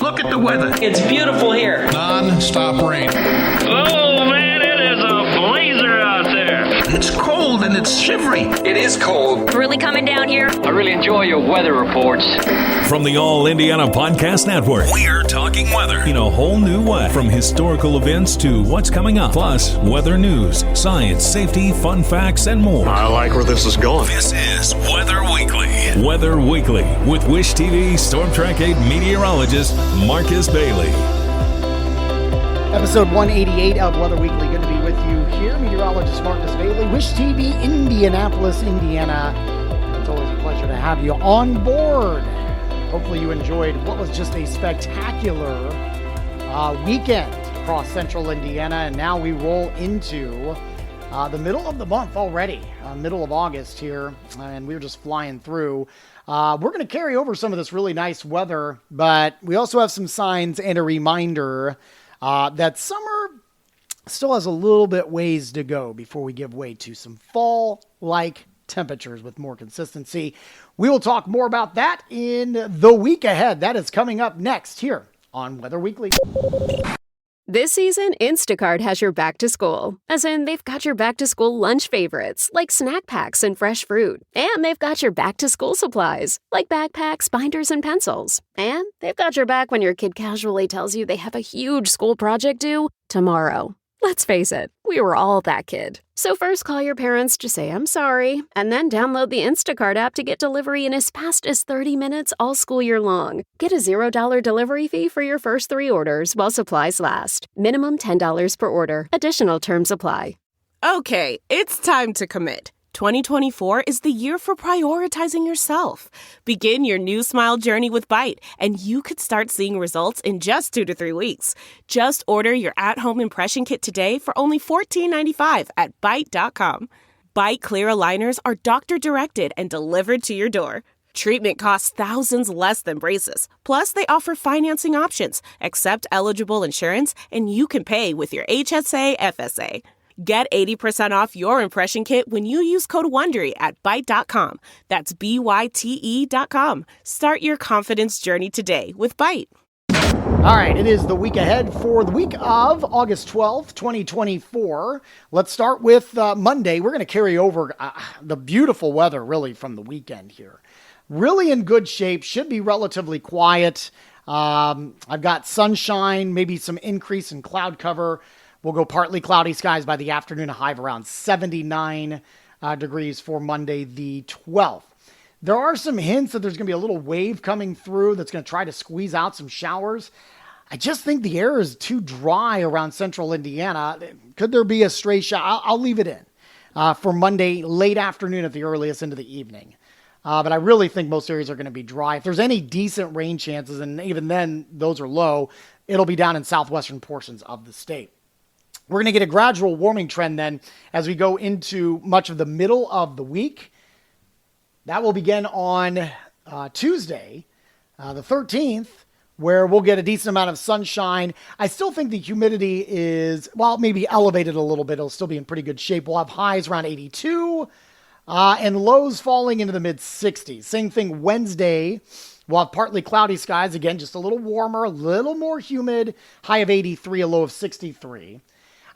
Look at the weather. It's beautiful here. Non-stop rain. Oh, man, it is a blazer out there. It's cold and it's shivery. It is cold. Really coming down here. I really enjoy your weather reports. From the All Indiana Podcast Network, we're talking weather in a whole new way. From historical events to what's coming up, plus weather news, science, safety, fun facts, and more. I like where this is going. This is Weather Weekly. Weather Weekly with Wish TV Storm Track 8 meteorologist Marcus Bailey. Episode 188 of Weather Weekly. Good to be with you here. Meteorologist Marcus Bailey, Wish TV, Indianapolis, Indiana. It's always a pleasure to have you on board. Hopefully you enjoyed what was just a spectacular weekend across central Indiana. And now we roll into the middle of the month already, middle of August here. And we're just flying through. We're going to carry over some of this really nice weather, but we also have some signs and a reminder that summer still has a little bit ways to go before we give way to some fall-like temperatures with more consistency. We will talk more about that in the week ahead. That is coming up next here on Weather Weekly. This season, Instacart has your back to school. As in, they've got your back to school lunch favorites, like snack packs and fresh fruit. And they've got your back to school supplies, like backpacks, binders, and pencils. And they've got your back when your kid casually tells you they have a huge school project due tomorrow. Let's face it, we were all that kid. So first call your parents to say I'm sorry, and then download the Instacart app to get delivery in as fast as 30 minutes all school year long. Get a $0 delivery fee for your first 3 orders while supplies last. Minimum $10 per order. Additional terms apply. Okay, it's time to commit. 2024 is the year for prioritizing yourself. Begin your new smile journey with Byte, and you could start seeing results in just 2 to 3 weeks. Just order your at-home impression kit today for only $14.95 at Byte.com. Byte clear aligners are doctor-directed and delivered to your door. Treatment costs thousands less than braces. Plus, they offer financing options, accept eligible insurance, and you can pay with your HSA FSA. Get 80% off your impression kit when you use code WONDERY at Byte.com. That's BYTE.com. Start your confidence journey today with Byte. All right, it is the week ahead for the week of August 12th, 2024. Let's start with Monday. We're going to carry over the beautiful weather, really, from the weekend here. Really in good shape, should be relatively quiet. I've got sunshine, maybe some increase in cloud cover. We'll go partly cloudy skies by the afternoon, a high of around 79 degrees for Monday the 12th. There are some hints that there's going to be a little wave coming through that's going to try to squeeze out some showers. I just think the air is too dry around central Indiana. Could there be a stray shower? I'll leave it in for Monday late afternoon at the earliest into the evening. But I really think most areas are going to be dry. If there's any decent rain chances, and even then those are low, it'll be down in southwestern portions of the state. We're going to get a gradual warming trend then as we go into much of the middle of the week. That will begin on Tuesday, the 13th, where we'll get a decent amount of sunshine. I still think the humidity is, well, maybe elevated a little bit. It'll still be in pretty good shape. We'll have highs around 82 and lows falling into the mid-60s. Same thing Wednesday. We'll have partly cloudy skies. Again, just a little warmer, a little more humid. High of 83, a low of 63.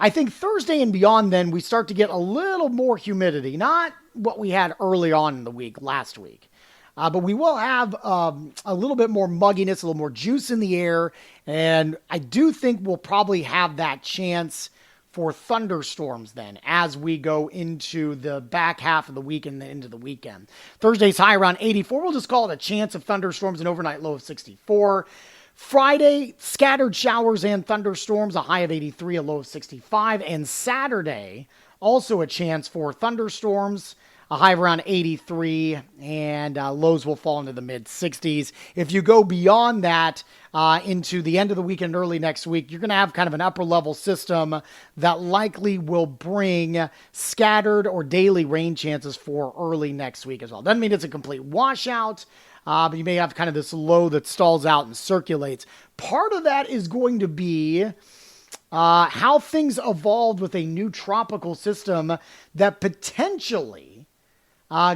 I think Thursday and beyond then, we start to get a little more humidity. Not what we had early on in the week, last week. But we will have a little bit more mugginess, a little more juice in the air. And I do think we'll probably have that chance for thunderstorms then as we go into the back half of the week and into the weekend. Thursday's high around 84. We'll just call it a chance of thunderstorms, an overnight low of 64. Friday, scattered showers and thunderstorms, a high of 83, a low of 65. And Saturday, also a chance for thunderstorms, a high of around 83, and lows will fall into the mid-60s. If you go beyond that into the end of the week and early next week, you're going to have kind of an upper-level system that likely will bring scattered or daily rain chances for early next week as well. Doesn't mean it's a complete washout, but you may have kind of this low that stalls out and circulates. Part of that is going to be how things evolved with a new tropical system that potentially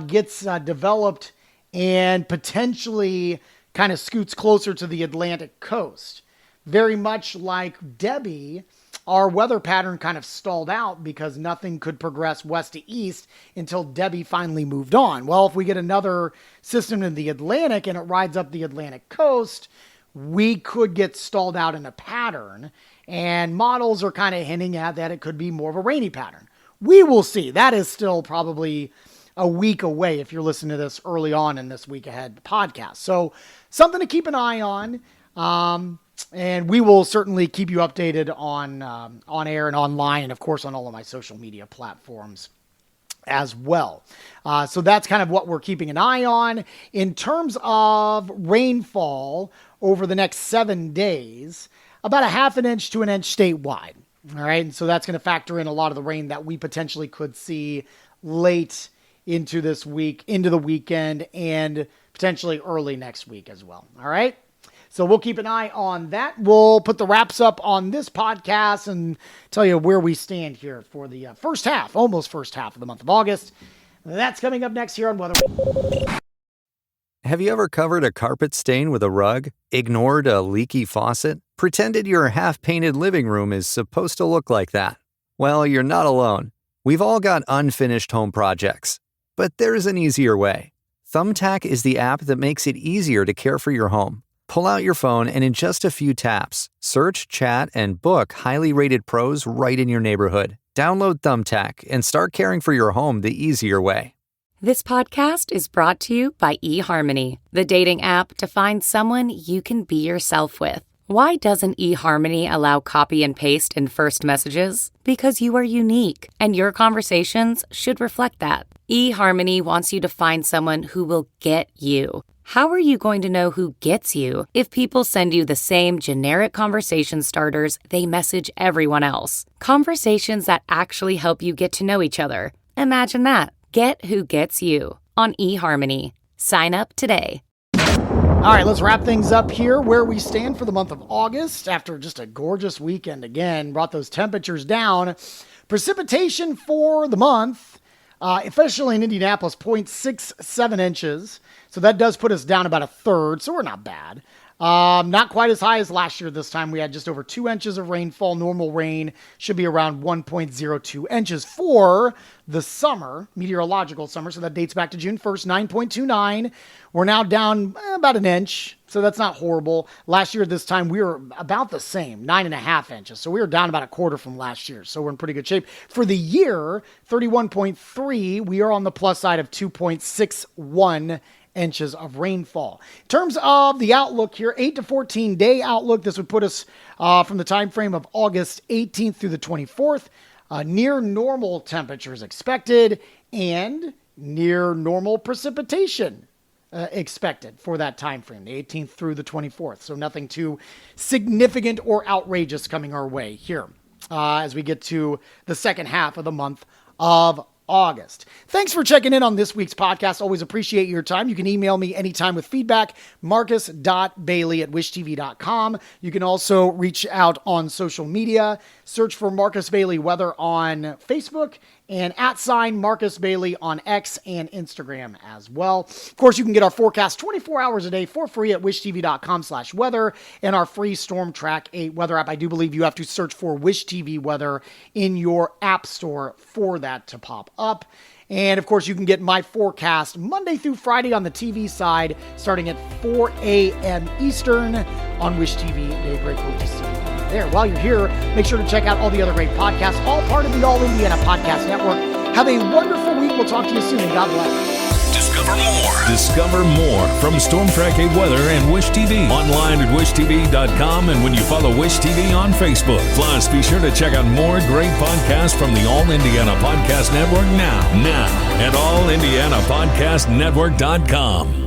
gets developed and potentially kind of scoots closer to the Atlantic coast. Very much like Debbie, our weather pattern kind of stalled out because nothing could progress west to east until Debbie finally moved on. Well, if we get another system in the Atlantic and it rides up the Atlantic coast, we could get stalled out in a pattern, and models are kind of hinting at that it could be more of a rainy pattern. We will see. That is still probably a week away if you're listening to this early on in this Week Ahead podcast. So something to keep an eye on. And we will certainly keep you updated on air and online, and of course on all of my social media platforms as well. So that's kind of what we're keeping an eye on. In terms of rainfall over the next 7 days, about a half an inch to an inch statewide. All right. And so that's going to factor in a lot of the rain that we potentially could see late into this week, into the weekend, and potentially early next week as well. All right. So we'll keep an eye on that. We'll put the wraps up on this podcast and tell you where we stand here for the almost first half of the month of August. That's coming up next here on Weather Week. Have you ever covered a carpet stain with a rug? Ignored a leaky faucet? Pretended your half-painted living room is supposed to look like that? Well, you're not alone. We've all got unfinished home projects. But there's an easier way. Thumbtack is the app that makes it easier to care for your home. Pull out your phone and in just a few taps, search, chat, and book highly rated pros right in your neighborhood. Download Thumbtack and start caring for your home the easier way. This podcast is brought to you by eHarmony, the dating app to find someone you can be yourself with. Why doesn't eHarmony allow copy and paste in first messages? Because you are unique, and your conversations should reflect that. eHarmony wants you to find someone who will get you. How are you going to know who gets you if people send you the same generic conversation starters they message everyone else? Conversations that actually help you get to know each other. Imagine that. Get who gets you on eHarmony. Sign up today. All right, let's wrap things up here where we stand for the month of August after just a gorgeous weekend again. Brought those temperatures down. Precipitation for the month, officially in Indianapolis, 0.67 inches. So that does put us down about a third, so we're not bad. Not quite as high as last year this time. We had just over 2 inches of rainfall. Normal rain should be around 1.02 inches for the summer, meteorological summer. So that dates back to June 1st, 9.29. We're now down about an inch, so that's not horrible. Last year at this time, we were about the same, 9.5 inches. So we were down about a quarter from last year. So we're in pretty good shape. For the year, 31.3, we are on the plus side of 2.61 inches of rainfall. In terms of the outlook here, 8 to 14 day outlook, this would put us from the time frame of August 18th through the 24th. Near normal temperatures expected and near normal precipitation expected for that time frame, the 18th through the 24th. So nothing too significant or outrageous coming our way here as we get to the second half of the month of August. Thanks for checking in on this week's podcast. Always appreciate your time. You can email me anytime with feedback, marcus.bailey@wishtv.com. You can also reach out on social media. Search for Marcus Bailey Weather on Facebook and @Marcus Bailey on X and Instagram as well. Of course, you can get our forecast 24 hours a day for free at wishtv.com/weather and our free Storm Track 8 weather app. I do believe you have to search for Wish TV Weather in your app store for that to pop up. And of course, you can get my forecast Monday through Friday on the TV side, starting at 4 a.m. Eastern on Wish TV Daybreak. Hope to see you there. While you're here, make sure to check out all the other great podcasts, all part of the All Indiana Podcast Network. Have a wonderful week. We'll talk to you soon. God bless. Discover more from Storm Track 8 Weather and Wish TV. Online at wishtv.com and when you follow Wish TV on Facebook. Plus, be sure to check out more great podcasts from the All Indiana Podcast Network now at allindianapodcastnetwork.com.